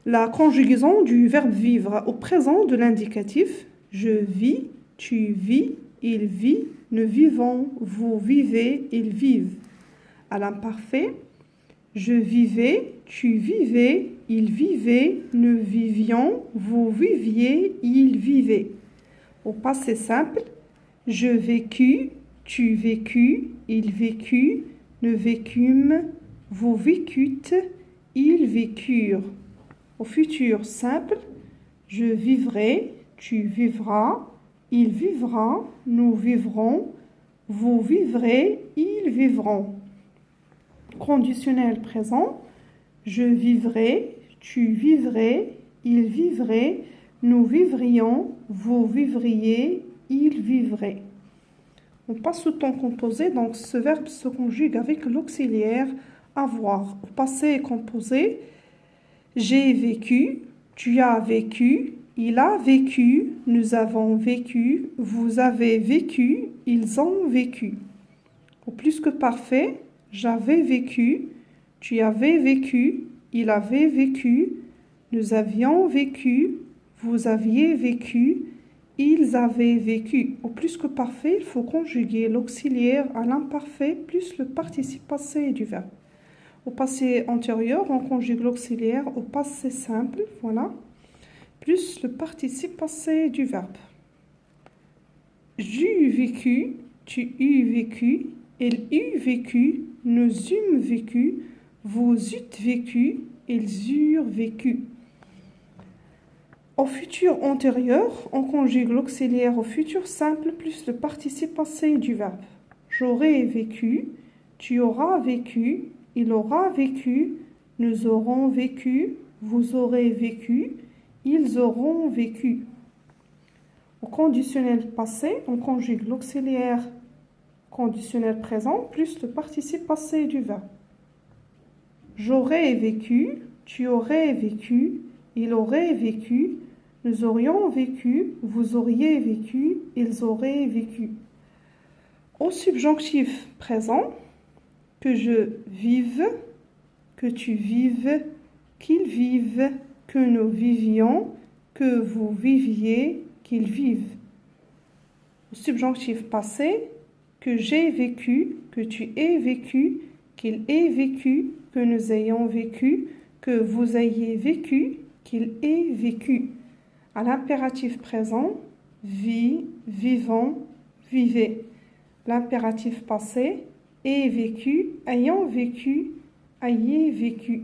La conjugaison du verbe vivre au présent de l'indicatif. Je vis, tu vis, il vit, nous vivons, vous vivez, ils vivent. À l'imparfait, je vivais, tu vivais, il vivait, nous vivions, vous viviez, il vivait. Au passé simple, je vécus, tu vécus, il vécut, nous vécûmes, vous vécûtes, ils vécurent. Au futur simple, je vivrai, tu vivras, il vivra, nous vivrons, vous vivrez, ils vivront. Conditionnel présent, je vivrai, tu vivrais, il vivrait, nous vivrions, vous vivriez, il vivrait. On passe au temps composé, donc ce verbe se conjugue avec l'auxiliaire avoir. Au passé composé, j'ai vécu, tu as vécu, il a vécu, nous avons vécu, vous avez vécu, ils ont vécu. Au plus que parfait, j'avais vécu, tu avais vécu, il avait vécu, nous avions vécu, vous aviez vécu, ils avaient vécu. Au plus que parfait, il faut conjuguer l'auxiliaire à l'imparfait plus le participe passé du verbe. Au passé antérieur, on conjugue l'auxiliaire au passé simple, voilà, plus le participe passé du verbe. J'eus vécu, tu eus vécu, elle eut vécu, nous eûmes vécu, vous eûtes vécu, ils eurent vécu. Au futur antérieur, on conjugue l'auxiliaire au futur simple plus le participe passé du verbe. J'aurais vécu, tu auras vécu, il aura vécu, nous aurons vécu, vous aurez vécu, ils auront vécu. Au conditionnel passé, on conjugue l'auxiliaire conditionnel présent plus le participe passé du verbe. J'aurais vécu, tu aurais vécu, il aurait vécu, nous aurions vécu, vous auriez vécu, ils auraient vécu. Au subjonctif présent, que je vive, que tu vives, qu'ils vivent, que nous vivions, que vous viviez, qu'ils vivent. Au subjonctif passé, que j'ai vécu, que tu aies vécu, qu'il ait vécu, que nous ayons vécu, que vous ayez vécu, qu'il ait vécu. À l'impératif présent, vis, vivons, vivez. L'impératif passé, ait vécu, ayant vécu, ayez vécu.